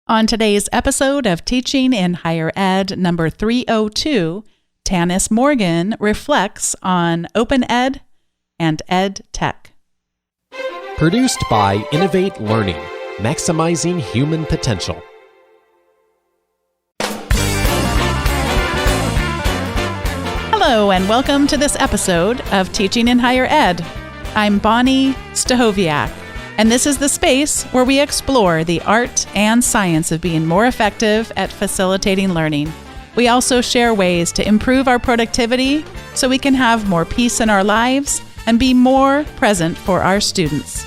On today's episode of Teaching in Higher Ed number 302, Tannis Morgan reflects on OpenEd and EdTech. Produced by Innovate Learning, maximizing human potential. Hello and welcome to this episode of Teaching in Higher Ed. I'm Bonnie Stahoviak, and this is the space where we explore the art and science of being more effective at facilitating learning. We also share ways to improve our productivity so we can have more peace in our lives and be more present for our students.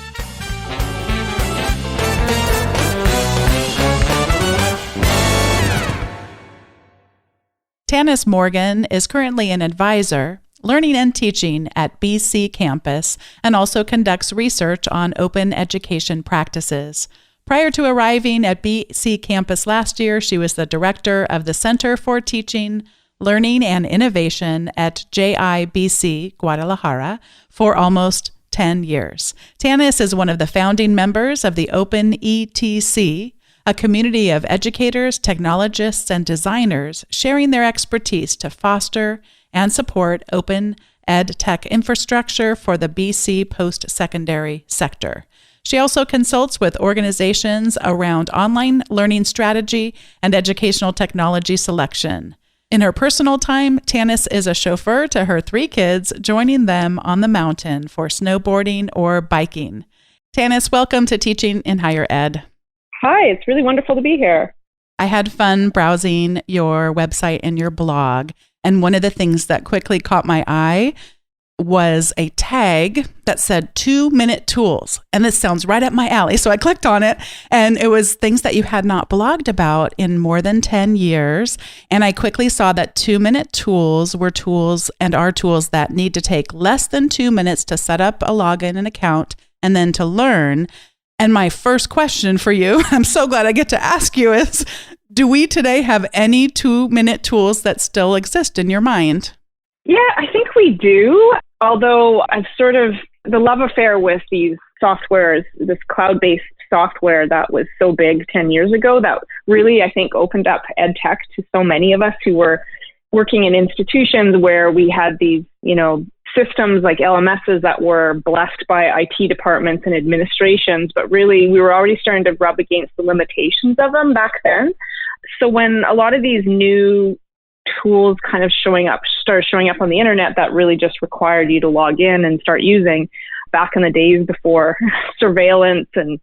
Tannis Morgan is currently an advisor, learning and teaching at BC campus, and also conducts research on open education practices. Prior to arriving at BC campus last year, she was the director of the Center for Teaching, Learning and Innovation at JIBC Guadalajara for almost 10 years. Tannis is one of the founding members of the OpenEd, a community of educators, technologists, and designers sharing their expertise to foster and support open EdTech infrastructure for the BC post-secondary sector. She also consults with organizations around online learning strategy and educational technology selection. In her personal time, Tannis is a chauffeur to her 3 kids, joining them on the mountain for snowboarding or biking. Tannis, welcome to Teaching in Higher Ed. Hi, it's really wonderful to be here. I had fun browsing your website and your blog, and one of the things that quickly caught my eye was a tag that said 2-minute tools. And this sounds right up my alley. So I clicked on it, and it was things that you had not blogged about in more than 10 years. And I quickly saw that 2-minute tools were tools and are tools that need to take less than 2 minutes to set up a login and account and then to learn. And my first question for you, I'm so glad I get to ask you, is do we today have any 2-minute tools that still exist in your mind? Yeah, I think we do. Although I've sort of the love affair with these softwares, this cloud-based software that was so big 10 years ago that really, I think, opened up EdTech to so many of us who were working in institutions where we had these, systems like LMSs that were blessed by IT departments and administrations, but really we were already starting to rub against the limitations of them back then. So when a lot of these new tools kind of started showing up on the internet that really just required you to log in and start using, back in the days before surveillance and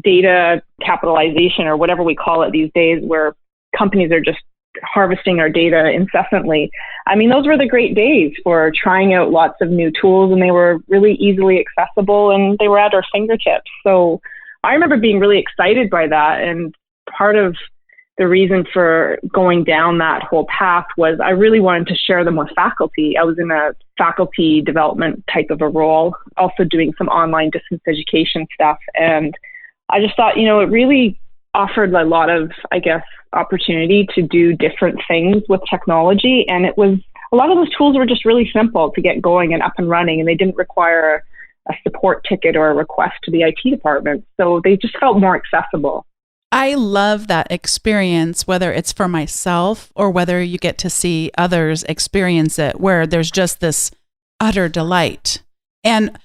data capitalization or whatever we call it these days, where companies are just harvesting our data incessantly. I mean, those were the great days for trying out lots of new tools, and they were really easily accessible and they were at our fingertips. So I remember being really excited by that. And part of the reason for going down that whole path was I really wanted to share them with faculty. I was in a faculty development type of a role, also doing some online distance education stuff. And I just thought, it really offered a lot of, opportunity to do different things with technology. And a lot of those tools were just really simple to get going and up and running, and they didn't require a support ticket or a request to the IT department. So they just felt more accessible. I love that experience, whether it's for myself or whether you get to see others experience it, where there's just this utter delight. And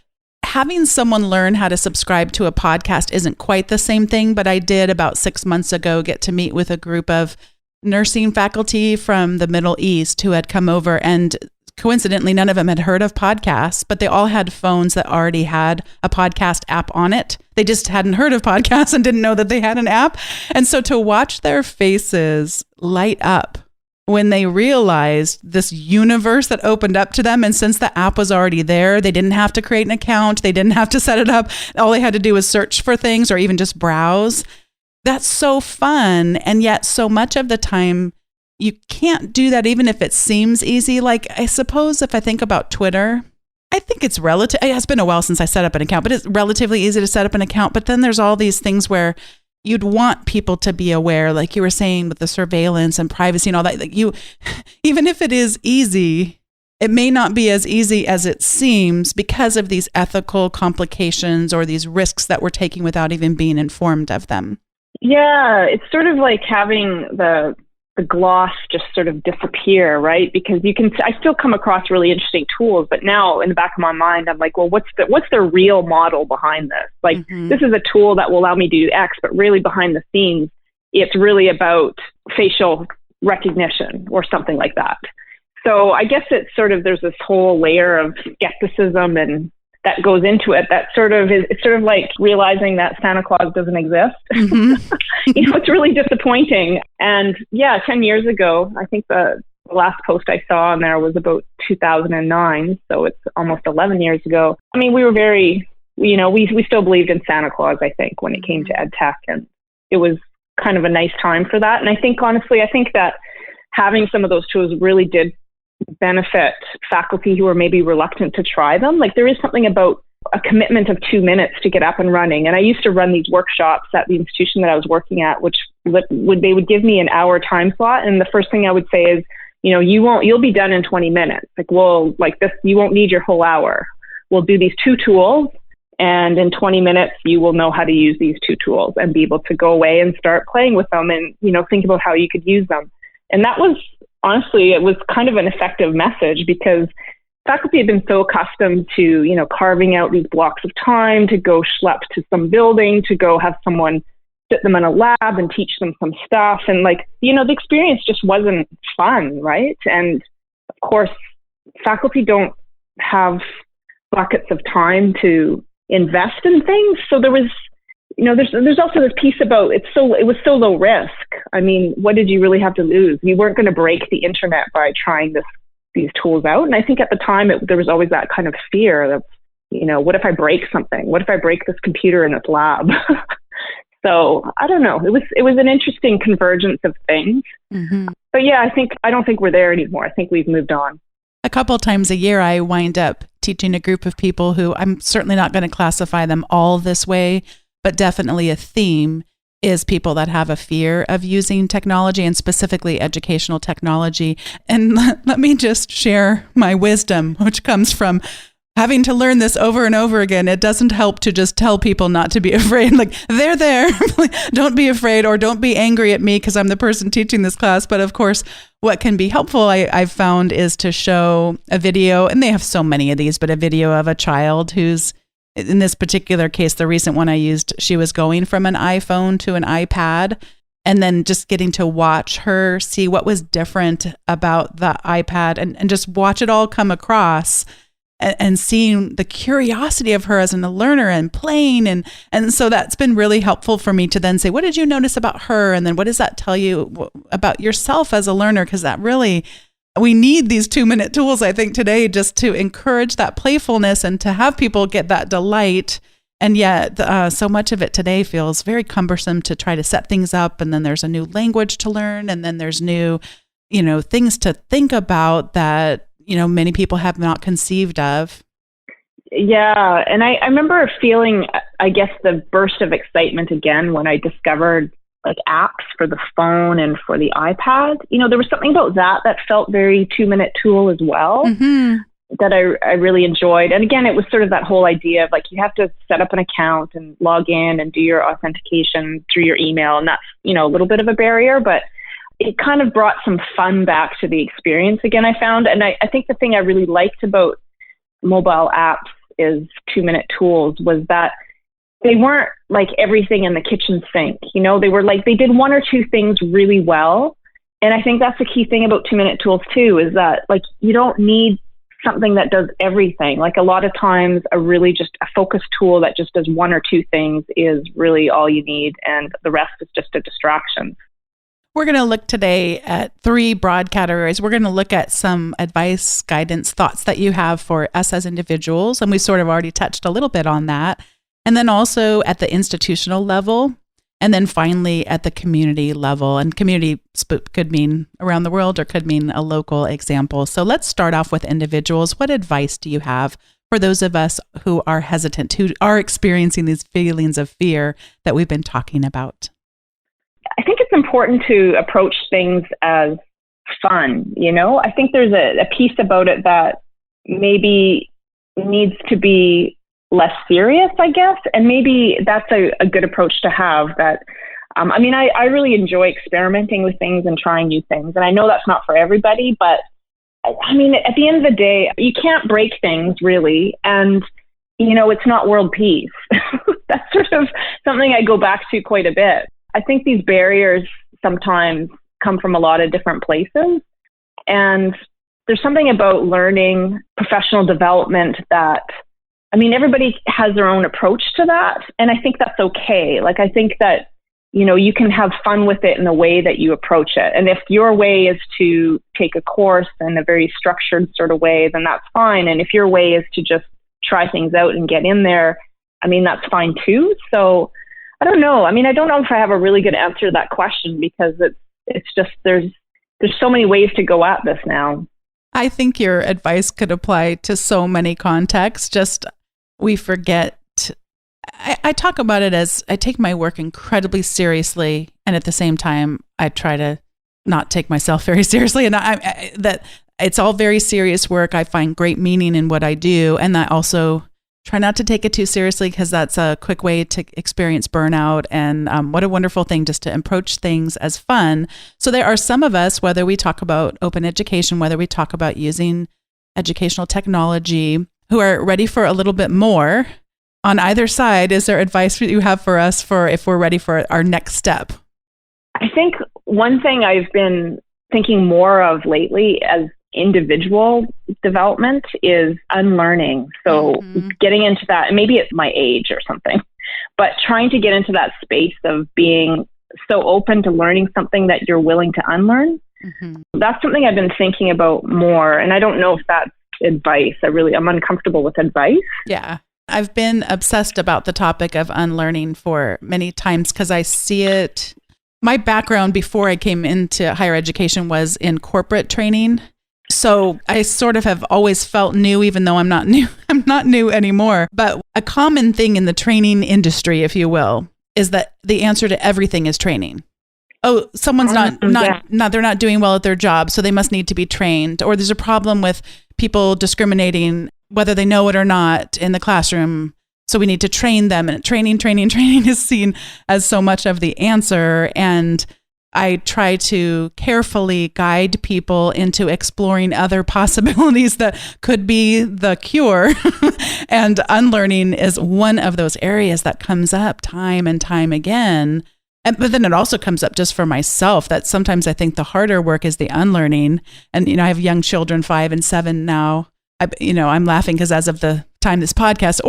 having someone learn how to subscribe to a podcast isn't quite the same thing, but I did about 6 months ago get to meet with a group of nursing faculty from the Middle East who had come over, and coincidentally, none of them had heard of podcasts, but they all had phones that already had a podcast app on it. They just hadn't heard of podcasts and didn't know that they had an app. And so to watch their faces light up when they realized this universe that opened up to them, and since the app was already there, they didn't have to create an account, they didn't have to set it up. All they had to do was search for things or even just browse. That's so fun. And yet so much of the time, you can't do that even if it seems easy. Like, I suppose if I think about Twitter, I think it's it's been a while since I set up an account, but it's relatively easy to set up an account. But then there's all these things where you'd want people to be aware, like you were saying with the surveillance and privacy and all that. Like even if it is easy, it may not be as easy as it seems because of these ethical complications or these risks that we're taking without even being informed of them. Yeah, it's sort of like having the gloss just sort of disappear, right? Because I still come across really interesting tools, but now in the back of my mind, I'm like, well, what's the real model behind this? Like, this is a tool that will allow me to do X, but really behind the scenes, it's really about facial recognition or something like that. So I guess it's sort of, there's this whole layer of skepticism and that goes into it. That sort of is, it's sort of like realizing that Santa Claus doesn't exist. It's really disappointing. And yeah, 10 years ago, I think the last post I saw on there was about 2009. So it's almost 11 years ago. I mean, we were very, we still believed in Santa Claus, I think, when it came to EdTech. And it was kind of a nice time for that. And I think, honestly, that having some of those tools really did benefit faculty who are maybe reluctant to try them. Like, there is something about a commitment of 2 minutes to get up and running. And I used to run these workshops at the institution that I was working at, which they would give me an hour time slot. And the first thing I would say is, you'll be done in 20 minutes. Like this, you won't need your whole hour. We'll do these 2 tools. And in 20 minutes, you will know how to use these 2 tools and be able to go away and start playing with them and, think about how you could use them. And that was, honestly, it was kind of an effective message because faculty had been so accustomed to, carving out these blocks of time to go schlep to some building, to go have someone sit them in a lab and teach them some stuff. And the experience just wasn't fun, right? And of course, faculty don't have buckets of time to invest in things. So there was, there's also this piece about it was so low risk. I mean, what did you really have to lose? You weren't going to break the internet by trying these tools out. And I think at the time there was always that kind of fear of, what if I break something? What if I break this computer in this lab? So I don't know. It was an interesting convergence of things. Mm-hmm. But yeah, I don't think we're there anymore. I think we've moved on. A couple times a year, I wind up teaching a group of people who I'm certainly not going to classify them all this way, but definitely a theme is people that have a fear of using technology and specifically educational technology. And let me just share my wisdom, which comes from having to learn this over and over again. It doesn't help to just tell people not to be afraid. Like, they're there. Don't be afraid, or don't be angry at me because I'm the person teaching this class. But of course, what can be helpful, I've found, is to show a video, and they have so many of these, but a video of a child who's, in this particular case, the recent one I used, she was going from an iPhone to an iPad, and then just getting to watch her see what was different about the iPad and just watch it all come across and seeing the curiosity of her as a learner and playing. And so that's been really helpful for me to then say, what did you notice about her? And then what does that tell you about yourself as a learner? Because that really, we need these 2-minute tools, I think, today, just to encourage that playfulness and to have people get that delight. And yet so much of it today feels very cumbersome to try to set things up. And then there's a new language to learn. And then there's new, things to think about that, many people have not conceived of. Yeah. And I remember feeling, I guess, the burst of excitement again when I discovered apps for the phone and for the iPad. There was something about that felt very 2-minute tool as well, mm-hmm. that I really enjoyed. And again, it was sort of that whole idea of you have to set up an account and log in and do your authentication through your email. And that's, a little bit of a barrier, but it kind of brought some fun back to the experience again, I found. And I think the thing I really liked about mobile apps is 2-minute tools was that they weren't like everything in the kitchen sink. They were they did 1 or 2 things really well. And I think that's the key thing about 2-minute tools too, is that you don't need something that does everything. A lot of times a really just a focused tool that just does 1 or 2 things is really all you need. And the rest is just a distraction. We're going to look today at 3 broad categories. We're going to look at some advice, guidance, thoughts that you have for us as individuals. And we sort of already touched a little bit on that. And then also at the institutional level. And then finally at the community level. And community could mean around the world or could mean a local example. So let's start off with individuals. What advice do you have for those of us who are hesitant, who are experiencing these feelings of fear that we've been talking about? I think it's important to approach things as fun. I think there's a piece about it that maybe needs to be less serious, I guess. And maybe that's a good approach to have, that I really enjoy experimenting with things and trying new things. And I know that's not for everybody, but I mean, at the end of the day, you can't break things really. And, it's not world peace. That's sort of something I go back to quite a bit. I think these barriers sometimes come from a lot of different places. And there's something about learning, professional development that, everybody has their own approach to that. And I think that's okay. Like, I think that, you can have fun with it in the way that you approach it. And if your way is to take a course in a very structured sort of way, then that's fine. And if your way is to just try things out and get in there, that's fine too. So I don't know. I don't know if I have a really good answer to that question, because it's just, there's so many ways to go at this now. I think your advice could apply to so many contexts. Just, we forget. I talk about it as I take my work incredibly seriously, and at the same time, I try to not take myself very seriously. And that it's all very serious work. I find great meaning in what I do, and I also try not to take it too seriously, because that's a quick way to experience burnout. And what a wonderful thing just to approach things as fun. So there are some of us, whether we talk about open education, whether we talk about using educational technology, who are ready for a little bit more. On either side, is there advice that you have for us for if we're ready for our next step? I think one thing I've been thinking more of lately as individual development is unlearning. So getting into that, and maybe it's my age or something, but trying to get into that space of being so open to learning something that you're willing to unlearn. That's something I've been thinking about more. And I don't know if that's advice. I'm uncomfortable with advice. Yeah. I've been obsessed about the topic of unlearning for many times, because I see it. My background before I came into higher education was in corporate training. So I sort of have always felt new, even though I'm not new. I'm not new anymore. But a common thing in the training industry, if you will, is that the answer to everything is training. Oh, someone's they're not doing well at their job, so they must need to be trained. Or there's a problem with people discriminating, whether they know it or not, in the classroom. So we need to train them. And training is seen as so much of the answer. And I try to carefully guide people into exploring other possibilities that could be the cure. And unlearning is one of those areas that comes up time and time again. But then it also comes up just for myself that sometimes I think the harder work is the unlearning. And, I have young children, 5 and 7 now. I'm laughing because as of the time this podcast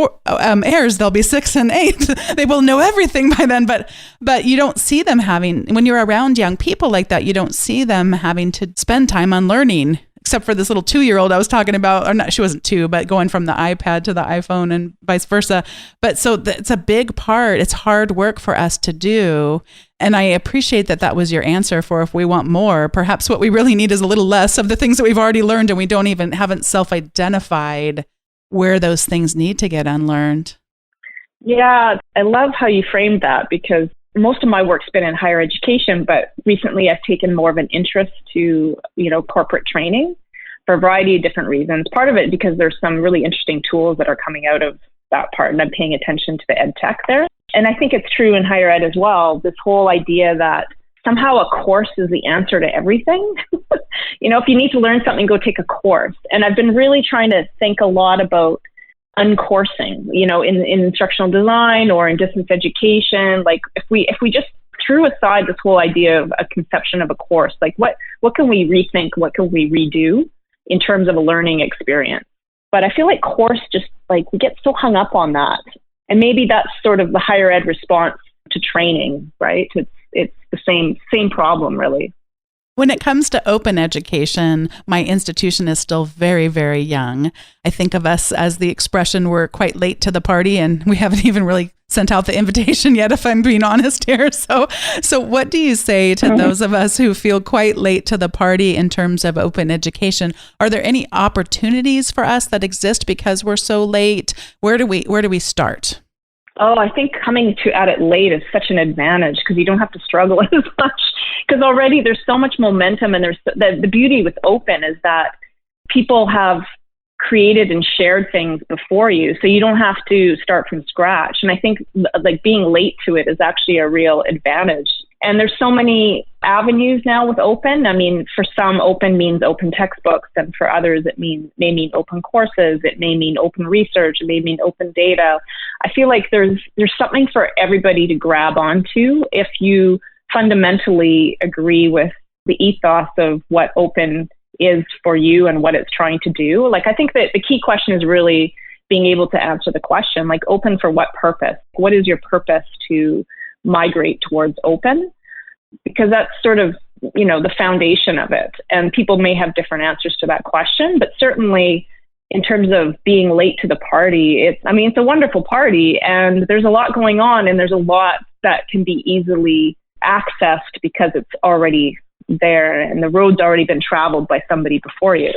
airs, they'll be 6 and 8. They will know everything by then. But you don't see them when you're around young people like that, you don't see them having to spend time on learning, except for this little 2-year-old I was talking about, or not, she wasn't 2, but going from the iPad to the iPhone and vice versa. But so it's a big part. It's hard work for us to do. And I appreciate that was your answer for if we want more. Perhaps what we really need is a little less of the things that we've already learned, and we haven't self-identified where those things need to get unlearned. Yeah, I love how you framed that, because most of my work's been in higher education, but recently I've taken more of an interest to, corporate training for a variety of different reasons. Part of it because there's some really interesting tools that are coming out of that part, and I'm paying attention to the ed tech there. And I think it's true in higher ed as well, this whole idea that somehow a course is the answer to everything. If you need to learn something, go take a course. And I've been really trying to think a lot about uncoursing, in instructional design or in distance education. Like if we just threw aside this whole idea of a conception of a course, like what can we rethink? What can we redo in terms of a learning experience? But I feel like course just like we get so hung up on that. And maybe that's sort of the higher ed response to training, right? It's the same problem, really. When it comes to open education, my institution is still very, very young. I think of us as the expression, we're quite late to the party, and we haven't even really sent out the invitation yet, if I'm being honest here. So what do you say to those of us who feel quite late to the party in terms of open education? Are there any opportunities for us that exist because we're so late? Where do we start? Oh, I think coming at it late is such an advantage, because you don't have to struggle as much, because already there's so much momentum, and there's the beauty with open is that people have created and shared things before you, so you don't have to start from scratch. And I think like being late to it is actually a real advantage. And there's so many avenues now with open. I mean, for some, open means open textbooks, and for others, it may mean open courses. It may mean open research. It may mean open data. I feel like there's something for everybody to grab onto if you fundamentally agree with the ethos of what open is for you and what it's trying to do. Like, I think that the key question is really being able to answer the question, like, open for what purpose? What is your purpose to migrate towards open? Because that's sort of, the foundation of it. And people may have different answers to that question, but certainly in terms of being late to the party, it's a wonderful party, and there's a lot going on, and there's a lot that can be easily accessed because it's already there and the road's already been traveled by somebody before you.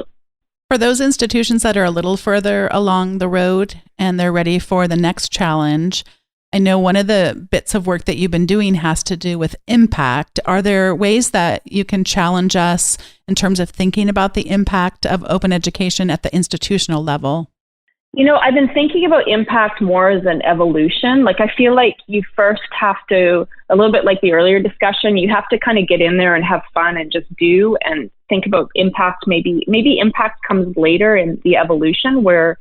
For those institutions that are a little further along the road and they're ready for the next challenge, I know one of the bits of work that you've been doing has to do with impact. Are there ways that you can challenge us in terms of thinking about the impact of open education at the institutional level? I've been thinking about impact more as an evolution. Like, I feel like you first have to, a little bit like the earlier discussion, you have to kind of get in there and have fun and just do and think about impact. Maybe impact comes later in the evolution where,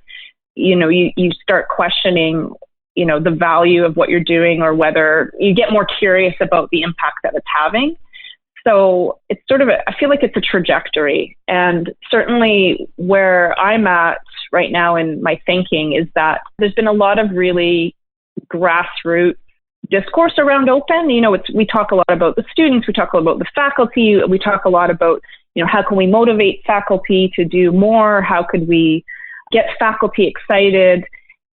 you start questioning, the value of what you're doing, or whether you get more curious about the impact that it's having. So it's sort of I feel like it's a trajectory. And certainly where I'm at right now in my thinking is that there's been a lot of really grassroots discourse around open. We talk a lot about the students, we talk a lot about the faculty, we talk a lot about, how can we motivate faculty to do more? How could we get faculty excited?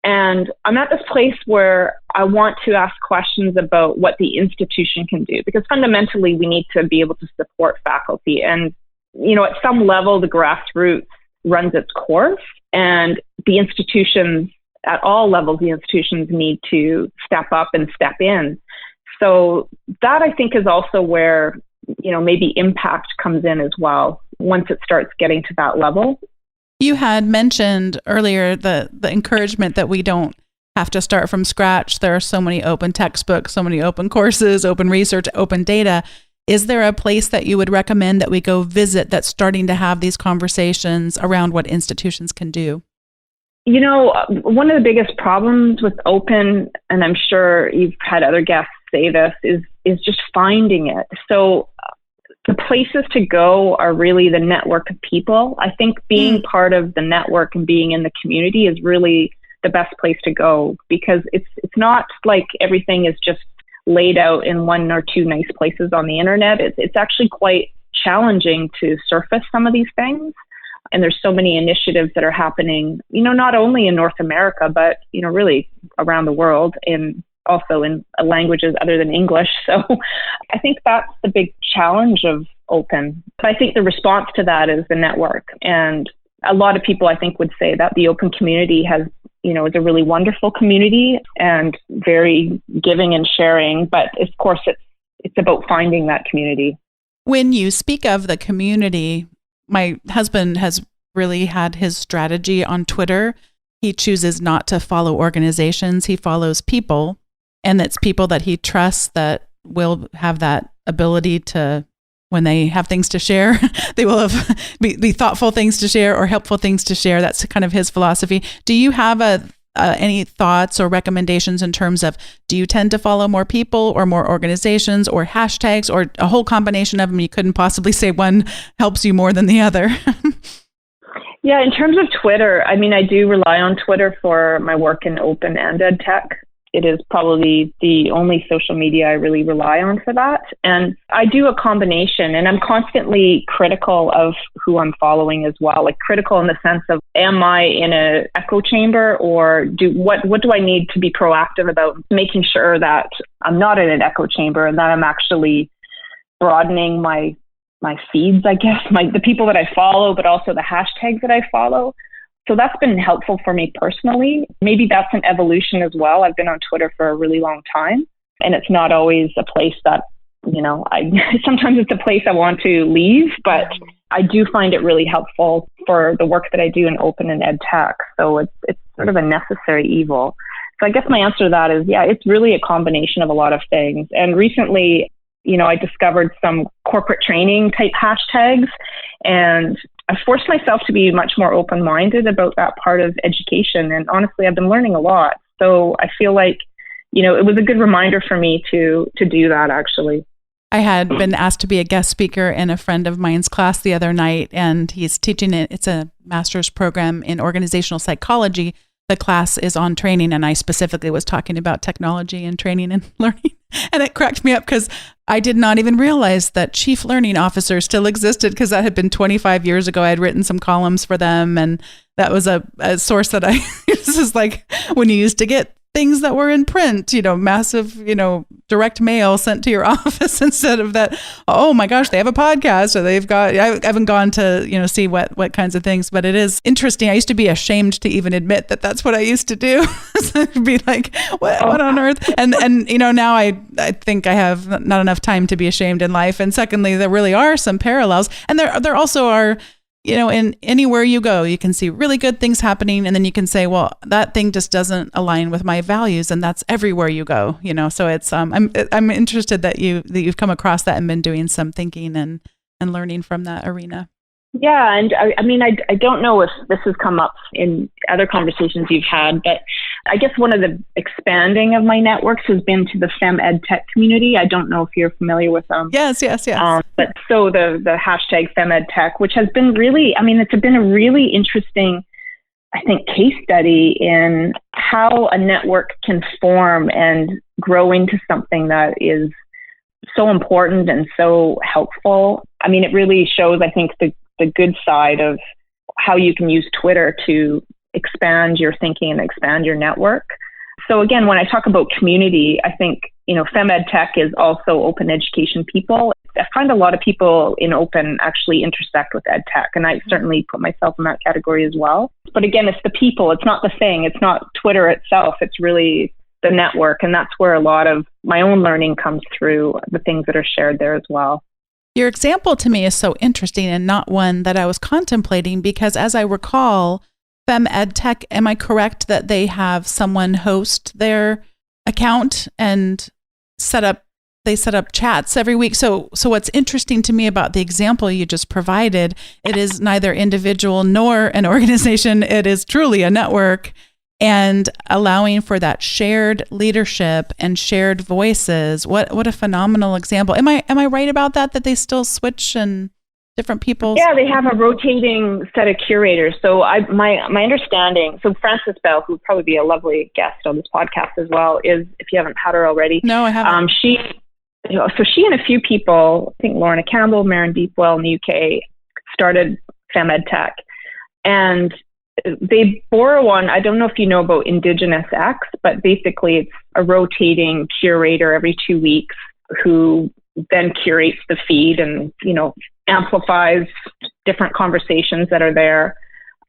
And I'm at this place where I want to ask questions about what the institution can do, because fundamentally we need to be able to support faculty. And, at some level, the grassroots runs its course, and the institutions at all levels, the institutions need to step up and step in. So that, I think, is also where, maybe impact comes in as well, once it starts getting to that level. You had mentioned earlier the encouragement that we don't have to start from scratch. There are so many open textbooks, so many open courses, open research, open data. Is there a place that you would recommend that we go visit that's starting to have these conversations around what institutions can do? One of the biggest problems with open, and I'm sure you've had other guests say this, is just finding it. So the places to go are really the network of people. I think being part of the network and being in the community is really the best place to go, because it's not like everything is just laid out in one or two nice places on the internet. It's actually quite challenging to surface some of these things. And there's so many initiatives that are happening, not only in North America, but, really around the world, also in languages other than English. So I think that's the big challenge of open. But I think the response to that is the network. And a lot of people, I think, would say that the open community is a really wonderful community and very giving and sharing. But of course, it's about finding that community. When you speak of the community, my husband has really had his strategy on Twitter. He chooses not to follow organizations. He follows people. And it's people that he trusts that will have that ability to, when they have things to share, they will have be thoughtful things to share or helpful things to share. That's kind of his philosophy. Do you have any thoughts or recommendations in terms of, do you tend to follow more people or more organizations or hashtags or a whole combination of them? You couldn't possibly say one helps you more than the other. Yeah, in terms of Twitter, I do rely on Twitter for my work in Open and EdTech. It is probably the only social media I really rely on for that. And I do a combination, and I'm constantly critical of who I'm following as well. Like, critical in the sense of, am I in an echo chamber, or what do I need to be proactive about making sure that I'm not in an echo chamber and that I'm actually broadening my feeds, I guess, the people that I follow, but also the hashtags that I follow. So that's been helpful for me personally. Maybe that's an evolution as well. I've been on Twitter for a really long time, and it's not always a place that, sometimes it's a place I want to leave, but I do find it really helpful for the work that I do in open and EdTech. So it's sort of a necessary evil. So I guess my answer to that is, yeah, it's really a combination of a lot of things. And recently, I discovered some corporate training type hashtags, and I forced myself to be much more open-minded about that part of education. And honestly, I've been learning a lot. So I feel like, it was a good reminder for me to do that, actually. I had been asked to be a guest speaker in a friend of mine's class the other night, and he's teaching it. It's a master's program in organizational psychology. The class is on training, and I specifically was talking about technology and training and learning. And it cracked me up because I did not even realize that chief learning officer still existed, because that had been 25 years ago. I had written some columns for them, and that was a source that this is like when you used to get things that were in print, massive, direct mail sent to your office instead of that. Oh my gosh, they have a podcast, or they've got, I haven't gone to, see what kinds of things, but it is interesting. I used to be ashamed to even admit that that's what I used to do. So I'd be like, what on earth? And now I think I have not enough time to be ashamed in life. And secondly, there really are some parallels. And there also are, in anywhere you go, you can see really good things happening, and then you can say, well, that thing just doesn't align with my values, and that's everywhere you go, So it's I'm interested that you've come across that and been doing some thinking and learning from that arena. Yeah, and I don't know if this has come up in other conversations you've had, but I guess one of the expanding of my networks has been to the Fem EdTech community. I don't know if you're familiar with them. Yes. But so the hashtag Fem EdTech, which has been really, it's been a really interesting, I think, case study in how a network can form and grow into something that is so important and so helpful. It really shows, I think, the good side of how you can use Twitter to expand your thinking and expand your network. So again, when I talk about community, I think, Fem EdTech is also open education people. I find a lot of people in open actually intersect with EdTech, and I certainly put myself in that category as well. But again, it's the people, it's not the thing, it's not Twitter itself, it's really the network. And that's where a lot of my own learning comes through, the things that are shared there as well. Your example to me is so interesting, and not one that I was contemplating, because as I recall, Fem EdTech, am I correct that they have someone host their account and set up chats every week? So what's interesting to me about the example you just provided, it is neither individual nor an organization. It is truly a network, and allowing for that shared leadership and shared voices. What a phenomenal example. Am I right about that they still switch and different people? Yeah, they have a rotating set of curators. So my understanding, so Frances Bell, who would probably be a lovely guest on this podcast as well, is, if you haven't had her already. No, I haven't. She and a few people, I think Lorna Campbell, Maren Deepwell in the UK, started Fem EdTech. And they borrow on, I don't know if you know about Indigenous X, but basically it's a rotating curator every 2 weeks who then curates the feed and, amplifies different conversations that are there.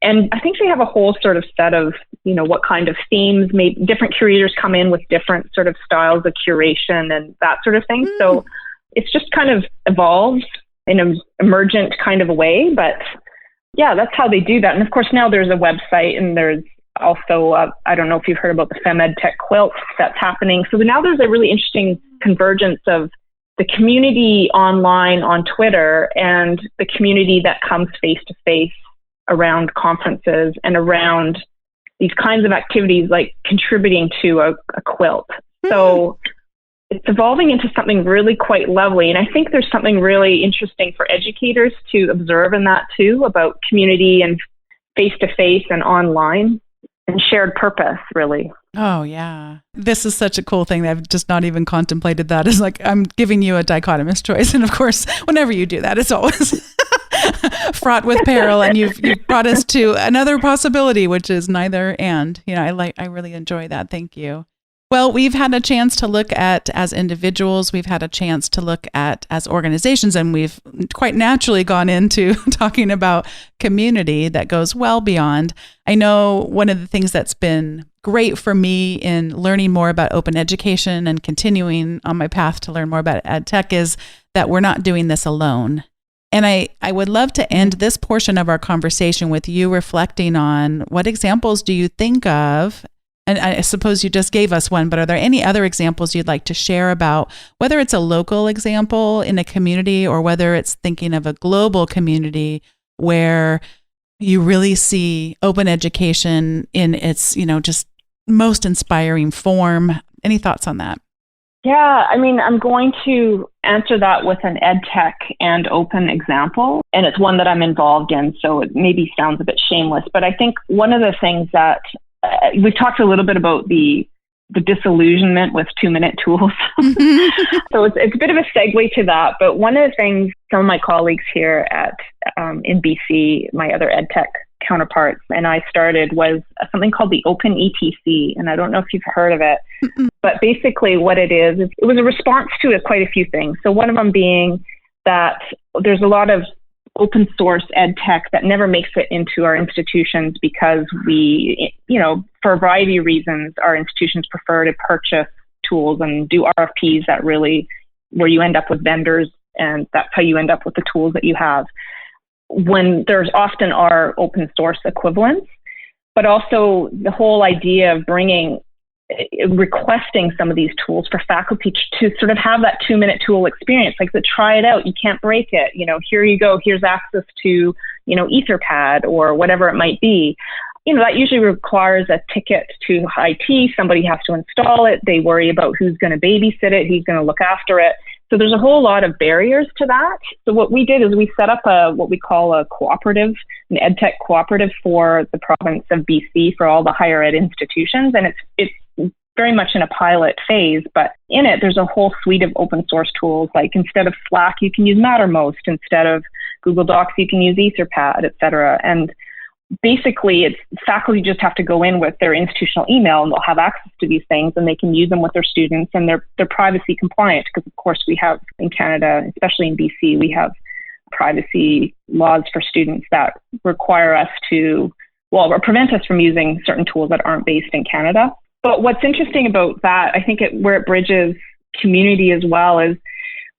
And I think they have a whole sort of set of, what kind of themes, maybe different curators come in with different sort of styles of curation and that sort of thing. So it's just kind of evolved in an emergent kind of a way, but yeah, that's how they do that. And of course, now there's a website, and there's also, I don't know if you've heard about the Fem EdTech quilt that's happening. So now there's a really interesting convergence of the community online on Twitter and the community that comes face to face around conferences and around these kinds of activities, like contributing to a quilt. So it's evolving into something really quite lovely. And I think there's something really interesting for educators to observe in that too, about community and face-to-face and online and shared purpose, really. Oh, yeah. This is such a cool thing that I've just not even contemplated that. It's like I'm giving you a dichotomous choice. And of course, whenever you do that, it's always fraught with peril. And you've brought us to another possibility, which is neither and. I really enjoy that. Thank you. Well, we've had a chance to look at as individuals, we've had a chance to look at as organizations, and we've quite naturally gone into talking about community that goes well beyond. I know one of the things that's been great for me in learning more about open education and continuing on my path to learn more about EdTech is that we're not doing this alone. And I would love to end this portion of our conversation with you reflecting on what examples do you think of? And I suppose you just gave us one, but are there any other examples you'd like to share about whether it's a local example in a community or whether it's thinking of a global community where you really see open education in its, just most inspiring form? Any thoughts on that? Yeah, I mean, I'm going to answer that with an EdTech and open example, and it's one that I'm involved in, so it maybe sounds a bit shameless, but I think one of the things that we've talked a little bit about the disillusionment with 2-minute tools. So it's a bit of a segue to that, but one of the things some of my colleagues here at in BC, my other EdTech counterparts, and I started was something called the Open ETC, and I don't know if you've heard of it, but basically what it is it was a response to quite a few things. So one of them being that there's a lot of open source ed tech that never makes it into our institutions because we, for a variety of reasons, our institutions prefer to purchase tools and do RFPs that really, where you end up with vendors, and that's how you end up with the tools that you have. When there's often are open source equivalents, but also the whole idea of requesting some of these tools for faculty to sort of have that 2-minute tool experience, like to try it out, you can't break it, here you go, here's access to, Etherpad or whatever it might be. That usually requires a ticket to IT, somebody has to install it, they worry about who's going to babysit it, who's going to look after it. So there's a whole lot of barriers to that. So what we did is we set up what we call a cooperative, an EdTech cooperative for the province of BC for all the higher ed institutions. And it's very much in a pilot phase, but in it, there's a whole suite of open source tools. Like instead of Slack, you can use Mattermost. Instead of Google Docs, you can use Etherpad, et cetera. And basically, it's faculty just have to go in with their institutional email and they'll have access to these things and they can use them with their students, and they're privacy compliant because, of course, we have in Canada, especially in BC, we have privacy laws for students that require us to, or prevent us from using certain tools that aren't based in Canada. But what's interesting about that, I think where it bridges community as well, is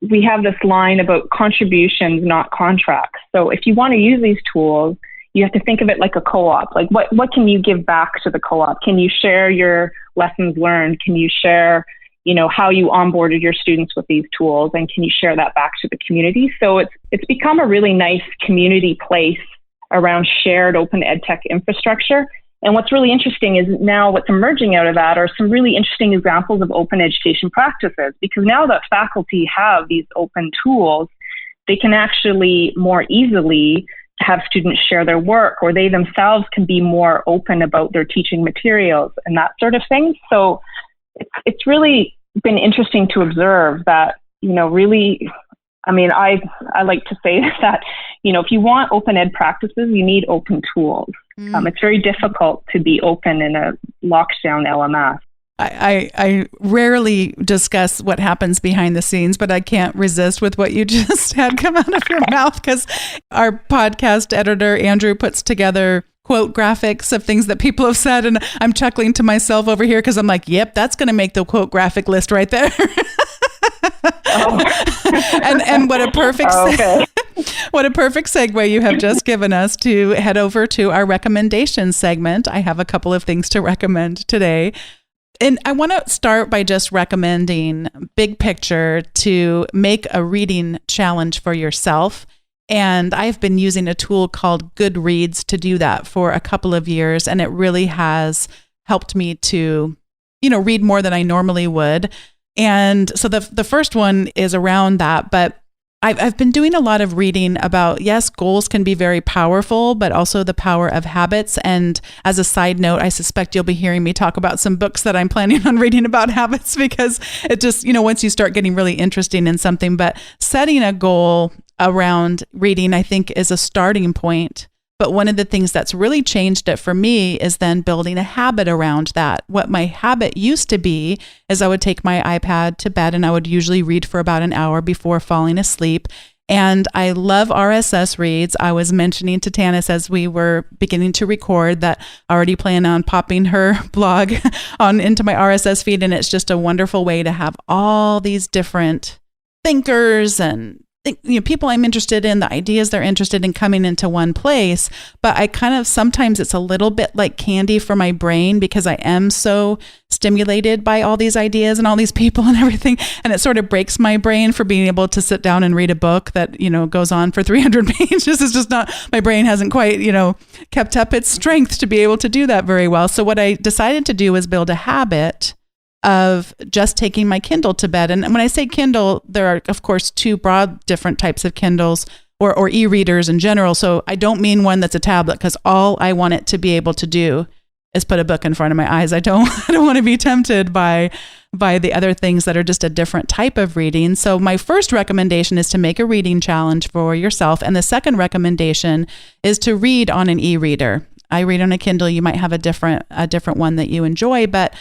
we have this line about contributions, not contracts. So if you want to use these tools, you have to think of it like a co-op. Like what can you give back to the co-op? Can you share your lessons learned? Can you share, how you onboarded your students with these tools? And can you share that back to the community? So it's become a really nice community place around shared open EdTech infrastructure. And what's really interesting is now what's emerging out of that are some really interesting examples of open education practices, because now that faculty have these open tools, they can actually more easily have students share their work, or they themselves can be more open about their teaching materials and that sort of thing. So it's really been interesting to observe that, really, I mean, I like to say that, if you want open ed practices, you need open tools. It's very difficult to be open in a lockdown LMS. I rarely discuss what happens behind the scenes, but I can't resist with what you just had come out of your mouth, because our podcast editor, Andrew, puts together quote graphics of things that people have said. And I'm chuckling to myself over here because I'm like, yep, that's going to make the quote graphic list right there. And what a perfect what a perfect segue you have just given us to head over to our recommendation segment. I have a couple of things to recommend today. And I want to start by just recommending, big picture, to make a reading challenge for yourself. And I've been using a tool called Goodreads to do that for a couple of years. And it really has helped me to, read more than I normally would. And so the first one is around that, but I've been doing a lot of reading about, yes, goals can be very powerful, but also the power of habits. And as a side note, I suspect you'll be hearing me talk about some books that I'm planning on reading about habits, because it just, once you start getting really interesting in something, but setting a goal around reading, I think, is a starting point. But one of the things that's really changed it for me is then building a habit around that. What my habit used to be is I would take my iPad to bed and I would usually read for about an hour before falling asleep. And I love RSS reads. I was mentioning to Tannis as we were beginning to record that I already plan on popping her blog into my RSS feed. And it's just a wonderful way to have all these different thinkers and people I'm interested in, the ideas they're interested in coming into one place. But I kind of, sometimes it's a little bit like candy for my brain because I am so stimulated by all these ideas and all these people and everything. And it sort of breaks my brain for being able to sit down and read a book that, goes on for 300 pages. It's just not, my brain hasn't quite, kept up its strength to be able to do that very well. So what I decided to do was build a habit of just taking my Kindle to bed. And when I say Kindle, there are, of course, two broad different types of Kindles or e-readers in general. So I don't mean one that's a tablet, because all I want it to be able to do is put a book in front of my eyes. I don't want to be tempted by the other things that are just a different type of reading. So my first recommendation is to make a reading challenge for yourself. And the second recommendation is to read on an e-reader. I read on a Kindle. You might have a different one that you enjoy, but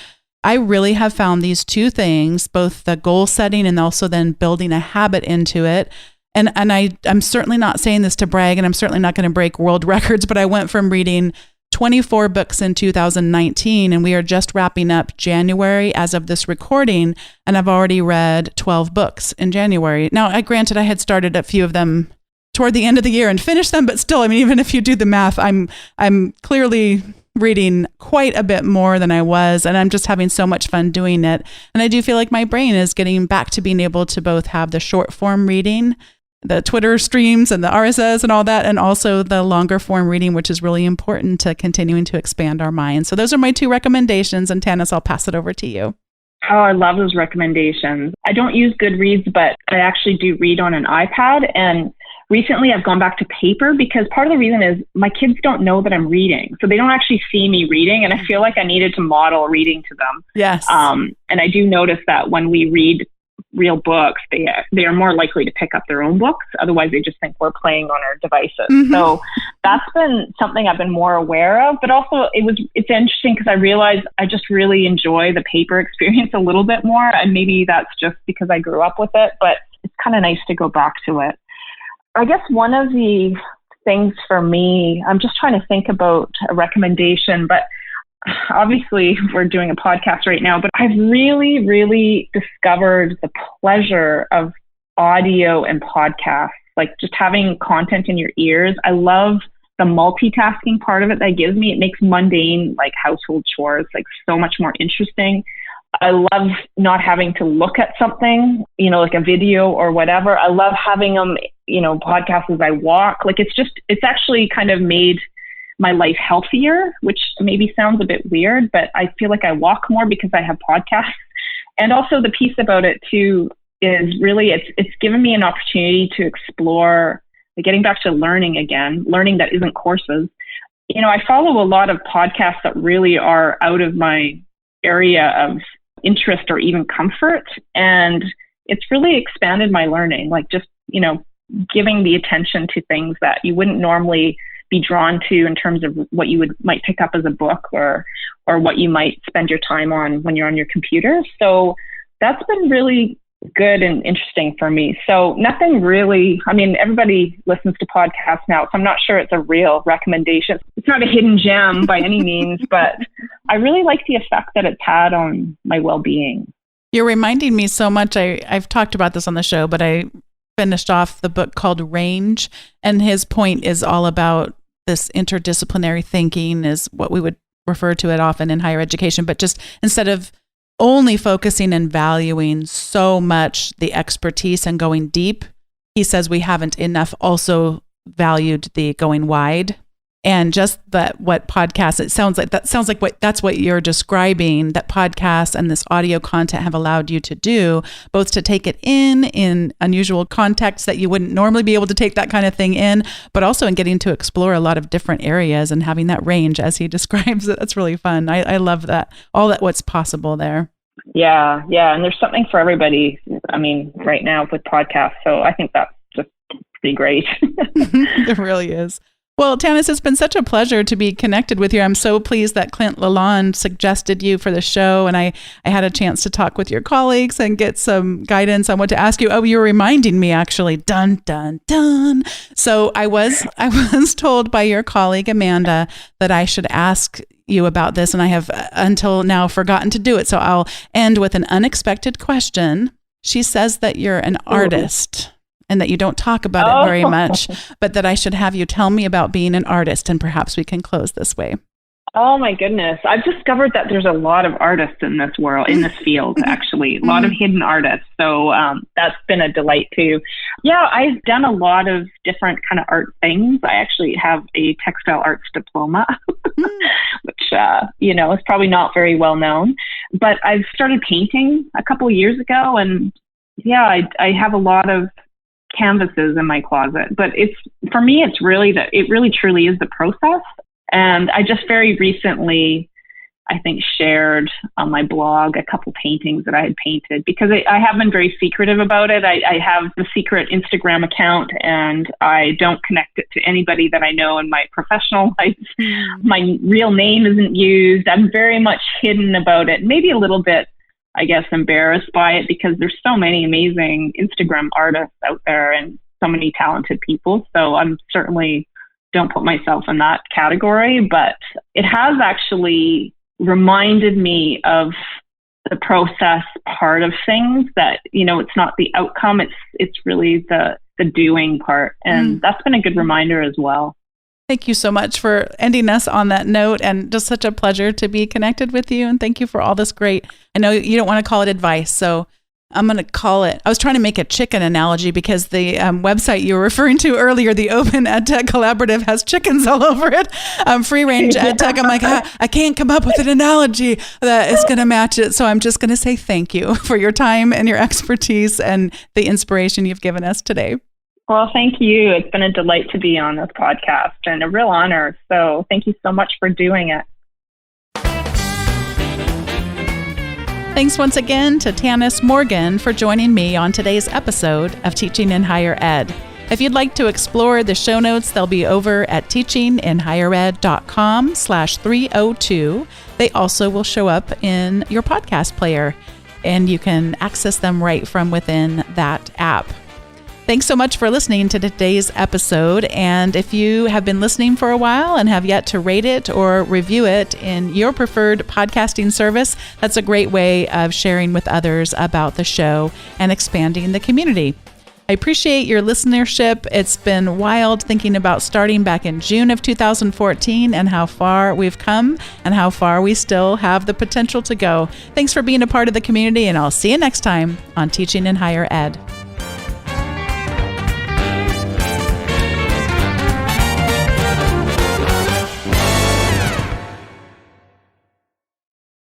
I really have found these two things, both the goal setting and also then building a habit into it. And I'm certainly not saying this to brag, and I'm certainly not going to break world records, but I went from reading 24 books in 2019, and we are just wrapping up January as of this recording, and I've already read 12 books in January. Now, granted, I had started a few of them toward the end of the year and finished them, but still, even if you do the math, I'm clearly reading quite a bit more than I was, and I'm just having so much fun doing it. And I do feel like my brain is getting back to being able to both have the short form reading, the Twitter streams and the RSS and all that, and also the longer form reading, which is really important to continuing to expand our minds. So those are my two recommendations. And Tannis, I'll pass it over to you. Oh, I love those recommendations. I don't use Goodreads, but I actually do read on an iPad. And recently I've gone back to paper because part of the reason is my kids don't know that I'm reading. So they don't actually see me reading. And I feel like I needed to model reading to them. Yes. And I do notice that when we read real books, they are more likely to pick up their own books. Otherwise, they just think we're playing on our devices. Mm-hmm. So that's been something I've been more aware of. But also, it's interesting because I realized I just really enjoy the paper experience a little bit more. And maybe that's just because I grew up with it. But it's kind of nice to go back to it. I guess one of the things for me, I'm just trying to think about a recommendation, but obviously we're doing a podcast right now, but I've really, really discovered the pleasure of audio and podcasts, like just having content in your ears. I love the multitasking part of it that gives me. It makes mundane, like household chores, like so much more interesting. I love not having to look at something, like a video or whatever. I love having them, podcasts as I walk. Like it's actually kind of made my life healthier, which maybe sounds a bit weird, but I feel like I walk more because I have podcasts. And also the piece about it too is really, it's given me an opportunity to explore, getting back to learning again, learning that isn't courses. I follow a lot of podcasts that really are out of my area of interest or even comfort. And it's really expanded my learning, like just, giving the attention to things that you wouldn't normally be drawn to in terms of what you might pick up as a book or what you might spend your time on when you're on your computer. So that's been really good and interesting for me. So nothing really, everybody listens to podcasts now, so I'm not sure it's a real recommendation. It's not a hidden gem by any means, but I really like the effect that it's had on my well-being. You're reminding me so much. I've talked about this on the show, but I finished off the book called Range, and his point is all about this interdisciplinary thinking is what we would refer to it often in higher education, but just instead of only focusing and valuing so much the expertise and going deep, he says we haven't enough also valued the going wide. And just what podcasts, that's what you're describing, that podcasts and this audio content have allowed you to do, both to take it in unusual contexts that you wouldn't normally be able to take that kind of thing in, but also in getting to explore a lot of different areas and having that range as he describes it. That's really fun. I love that, what's possible there. Yeah. And there's something for everybody, right now with podcasts. So I think that's just pretty great. It really is. Well, Tannis, it's been such a pleasure to be connected with you. I'm so pleased that Clint Lalonde suggested you for the show, and I had a chance to talk with your colleagues and get some guidance on what to ask you. Oh, you're reminding me, actually. Dun, dun, dun. So I was told by your colleague, Amanda, that I should ask you about this, and I have until now forgotten to do it. So I'll end with an unexpected question. She says that you're an artist. and that you don't talk about it very much, but that I should have you tell me about being an artist, and perhaps we can close this way. Oh my goodness. I've discovered that there's a lot of artists in this world, in this field, actually, a lot of hidden artists. So that's been a delight too. Yeah, I've done a lot of different kind of art things. I actually have a textile arts diploma, which, is probably not very well known, but I've started painting a couple of years ago. And yeah, I have a lot of canvases in my closet, but for me, it really truly is the process. And I just very recently, I think, shared on my blog a couple paintings that I had painted, because I have been very secretive about it. I have the secret Instagram account, and I don't connect it to anybody that I know in my professional life. My real name isn't used. I'm very much hidden about it, maybe a little bit, I guess, embarrassed by it, because there's so many amazing Instagram artists out there and so many talented people. So I'm certainly don't put myself in that category, but it has actually reminded me of the process part of things, that, it's not the outcome, it's really the doing part. And that's been a good reminder as well. Thank you so much for ending us on that note, and just such a pleasure to be connected with you. And thank you for all this great, I know you don't want to call it advice, so I'm going to call it, I was trying to make a chicken analogy, because the website you were referring to earlier, the Open EdTech Collaborative, has chickens all over it. Free range EdTech. I'm like, I can't come up with an analogy that is going to match it. So I'm just going to say thank you for your time and your expertise and the inspiration you've given us today. Well, thank you. It's been a delight to be on this podcast and a real honor. So thank you so much for doing it. Thanks once again to Tannis Morgan for joining me on today's episode of Teaching in Higher Ed. If you'd like to explore the show notes, they'll be over at teachinginhighered.com/302. They also will show up in your podcast player, and you can access them right from within that app. Thanks so much for listening to today's episode. And if you have been listening for a while and have yet to rate it or review it in your preferred podcasting service, that's a great way of sharing with others about the show and expanding the community. I appreciate your listenership. It's been wild thinking about starting back in June of 2014 and how far we've come and how far we still have the potential to go. Thanks for being a part of the community, and I'll see you next time on Teaching in Higher Ed.